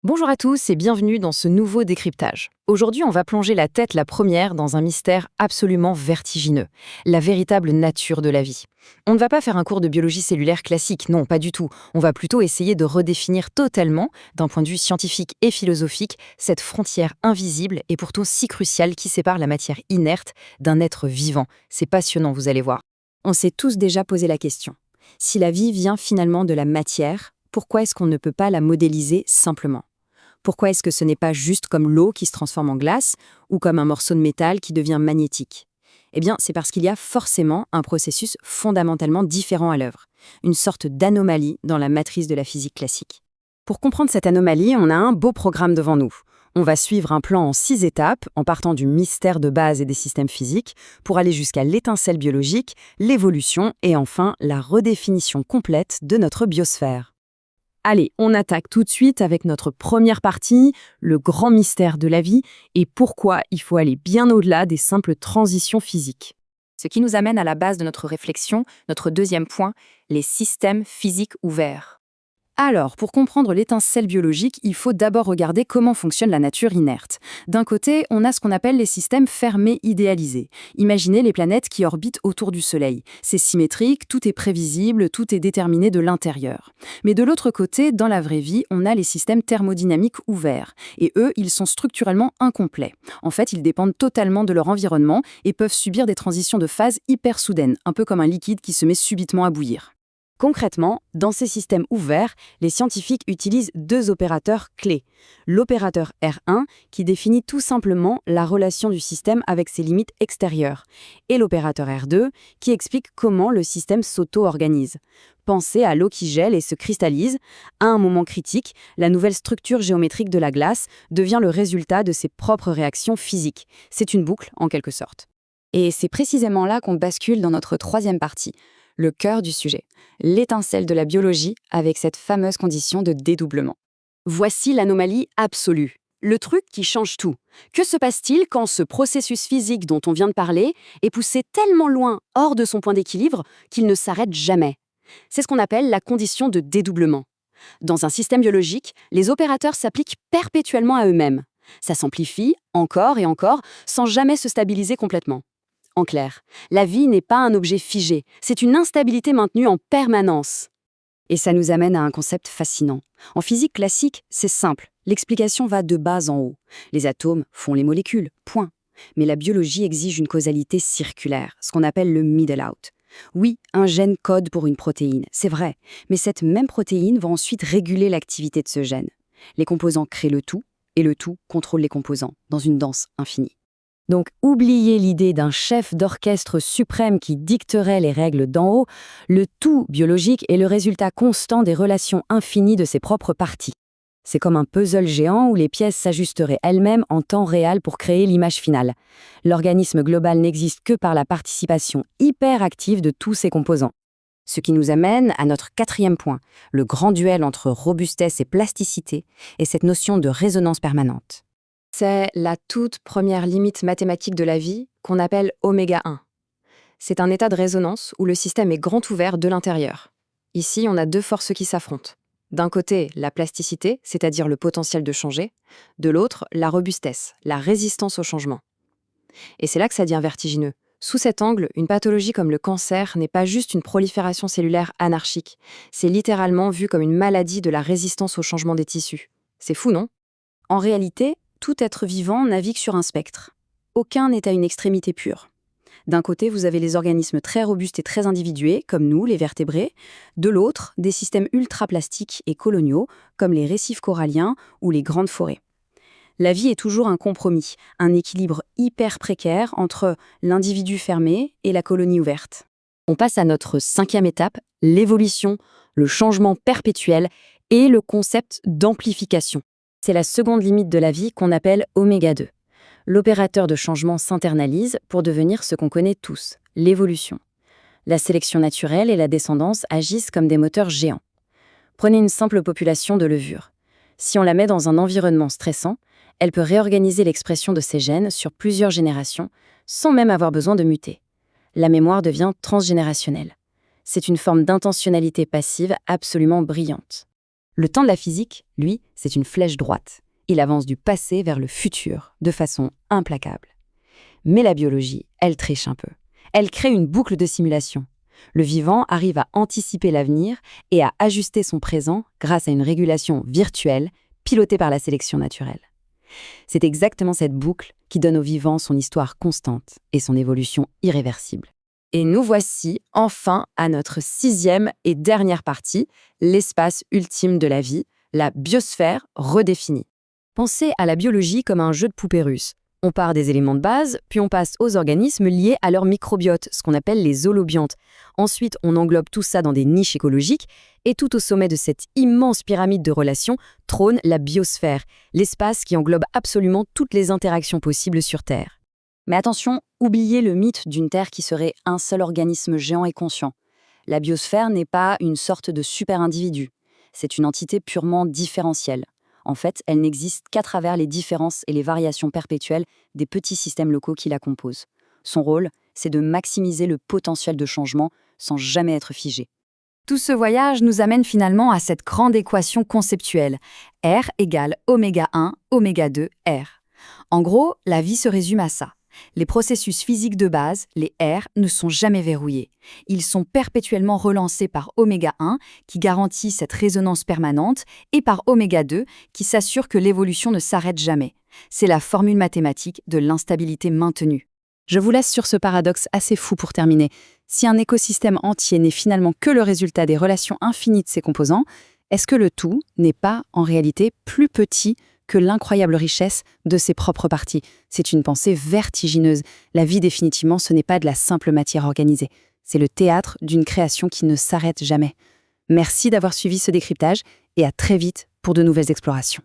Bonjour à tous et bienvenue dans ce nouveau décryptage. Aujourd'hui, on va plonger la tête la première dans un mystère absolument vertigineux, la véritable nature de la vie. On ne va pas faire un cours de biologie cellulaire classique, non, pas du tout. On va plutôt essayer de redéfinir totalement, d'un point de vue scientifique et philosophique, cette frontière invisible et pourtant si cruciale qui sépare la matière inerte d'un être vivant. C'est passionnant, vous allez voir. On s'est tous déjà posé la question. Si la vie vient finalement de la matière, pourquoi est-ce qu'on ne peut pas la modéliser simplement ? Pourquoi est-ce que ce n'est pas juste comme l'eau qui se transforme en glace ou comme un morceau de métal qui devient magnétique? Eh bien, c'est parce qu'il y a forcément un processus fondamentalement différent à l'œuvre, une sorte d'anomalie dans la matrice de la physique classique. Pour comprendre cette anomalie, on a un beau programme devant nous. On va suivre un plan en 6 étapes, en partant du mystère de base et des systèmes physiques, pour aller jusqu'à l'étincelle biologique, l'évolution et enfin la redéfinition complète de notre biosphère. Allez, on attaque tout de suite avec notre première partie, le grand mystère de la vie et pourquoi il faut aller bien au-delà des simples transitions physiques. Ce qui nous amène à la base de notre réflexion, notre deuxième point, les systèmes physiques ouverts. Alors, pour comprendre l'étincelle biologique, il faut d'abord regarder comment fonctionne la nature inerte. D'un côté, on a ce qu'on appelle les systèmes fermés idéalisés. Imaginez les planètes qui orbitent autour du Soleil. C'est symétrique, tout est prévisible, tout est déterminé de l'intérieur. Mais de l'autre côté, dans la vraie vie, on a les systèmes thermodynamiques ouverts. Et eux, ils sont structurellement incomplets. En fait, ils dépendent totalement de leur environnement et peuvent subir des transitions de phase hyper soudaines, un peu comme un liquide qui se met subitement à bouillir. Concrètement, dans ces systèmes ouverts, les scientifiques utilisent deux opérateurs clés. L'opérateur R1, qui définit tout simplement la relation du système avec ses limites extérieures, et l'opérateur R2, qui explique comment le système s'auto-organise. Pensez à l'eau qui gèle et se cristallise. À un moment critique, la nouvelle structure géométrique de la glace devient le résultat de ses propres réactions physiques. C'est une boucle, en quelque sorte. Et c'est précisément là qu'on bascule dans notre troisième partie, le cœur du sujet, l'étincelle de la biologie avec cette fameuse condition de dédoublement. Voici l'anomalie absolue, le truc qui change tout. Que se passe-t-il quand ce processus physique dont on vient de parler est poussé tellement loin hors de son point d'équilibre qu'il ne s'arrête jamais? C'est ce qu'on appelle la condition de dédoublement. Dans un système biologique, les opérateurs s'appliquent perpétuellement à eux-mêmes. Ça s'amplifie encore et encore sans jamais se stabiliser complètement. En clair, la vie n'est pas un objet figé, c'est une instabilité maintenue en permanence. Et ça nous amène à un concept fascinant. En physique classique, c'est simple, l'explication va de bas en haut. Les atomes font les molécules, point. Mais la biologie exige une causalité circulaire, ce qu'on appelle le middle out. Oui, un gène code pour une protéine, c'est vrai, mais cette même protéine va ensuite réguler l'activité de ce gène. Les composants créent le tout, et le tout contrôle les composants, dans une danse infinie. Donc, oubliez l'idée d'un chef d'orchestre suprême qui dicterait les règles d'en haut. Le tout biologique est le résultat constant des relations infinies de ses propres parties. C'est comme un puzzle géant où les pièces s'ajusteraient elles-mêmes en temps réel pour créer l'image finale. L'organisme global n'existe que par la participation hyper active de tous ses composants. Ce qui nous amène à notre quatrième point, le grand duel entre robustesse et plasticité, et cette notion de résonance permanente. C'est la toute première limite mathématique de la vie qu'on appelle oméga 1. C'est un état de résonance où le système est grand ouvert de l'intérieur. Ici, on a deux forces qui s'affrontent. D'un côté, la plasticité, c'est-à-dire le potentiel de changer. De l'autre, la robustesse, la résistance au changement. Et c'est là que ça devient vertigineux. Sous cet angle, une pathologie comme le cancer n'est pas juste une prolifération cellulaire anarchique. C'est littéralement vu comme une maladie de la résistance au changement des tissus. C'est fou, non ? En réalité, tout être vivant navigue sur un spectre. Aucun n'est à une extrémité pure. D'un côté, vous avez les organismes très robustes et très individués, comme nous, les vertébrés. De l'autre, des systèmes ultraplastiques et coloniaux, comme les récifs coralliens ou les grandes forêts. La vie est toujours un compromis, un équilibre hyper précaire entre l'individu fermé et la colonie ouverte. On passe à notre cinquième étape, l'évolution, le changement perpétuel et le concept d'amplification. C'est la seconde limite de la vie qu'on appelle oméga 2. L'opérateur de changement s'internalise pour devenir ce qu'on connaît tous, l'évolution. La sélection naturelle et la descendance agissent comme des moteurs géants. Prenez une simple population de levures. Si on la met dans un environnement stressant, elle peut réorganiser l'expression de ses gènes sur plusieurs générations, sans même avoir besoin de muter. La mémoire devient transgénérationnelle. C'est une forme d'intentionnalité passive absolument brillante. Le temps de la physique, lui, c'est une flèche droite. Il avance du passé vers le futur, de façon implacable. Mais la biologie, elle triche un peu. Elle crée une boucle de simulation. Le vivant arrive à anticiper l'avenir et à ajuster son présent grâce à une régulation virtuelle pilotée par la sélection naturelle. C'est exactement cette boucle qui donne au vivant son histoire constante et son évolution irréversible. Et nous voici enfin à notre 6e et dernière partie, l'espace ultime de la vie, la biosphère redéfinie. Pensez à la biologie comme un jeu de poupées russes. On part des éléments de base, puis on passe aux organismes liés à leur microbiote, ce qu'on appelle les holobiontes. Ensuite, on englobe tout ça dans des niches écologiques, et tout au sommet de cette immense pyramide de relations trône la biosphère, l'espace qui englobe absolument toutes les interactions possibles sur Terre. Mais attention, oubliez le mythe d'une Terre qui serait un seul organisme géant et conscient. La biosphère n'est pas une sorte de super-individu. C'est une entité purement différentielle. En fait, elle n'existe qu'à travers les différences et les variations perpétuelles des petits systèmes locaux qui la composent. Son rôle, c'est de maximiser le potentiel de changement sans jamais être figé. Tout ce voyage nous amène finalement à cette grande équation conceptuelle. R égale oméga 1, oméga 2, R. En gros, la vie se résume à ça. Les processus physiques de base, les R, ne sont jamais verrouillés. Ils sont perpétuellement relancés par oméga 1, qui garantit cette résonance permanente, et par oméga 2, qui s'assure que l'évolution ne s'arrête jamais. C'est la formule mathématique de l'instabilité maintenue. Je vous laisse sur ce paradoxe assez fou pour terminer. Si un écosystème entier n'est finalement que le résultat des relations infinies de ses composants, est-ce que le tout n'est pas, en réalité, plus petit que l'incroyable richesse de ses propres parties? C'est une pensée vertigineuse. La vie, définitivement, ce n'est pas de la simple matière organisée. C'est le théâtre d'une création qui ne s'arrête jamais. Merci d'avoir suivi ce décryptage et à très vite pour de nouvelles explorations.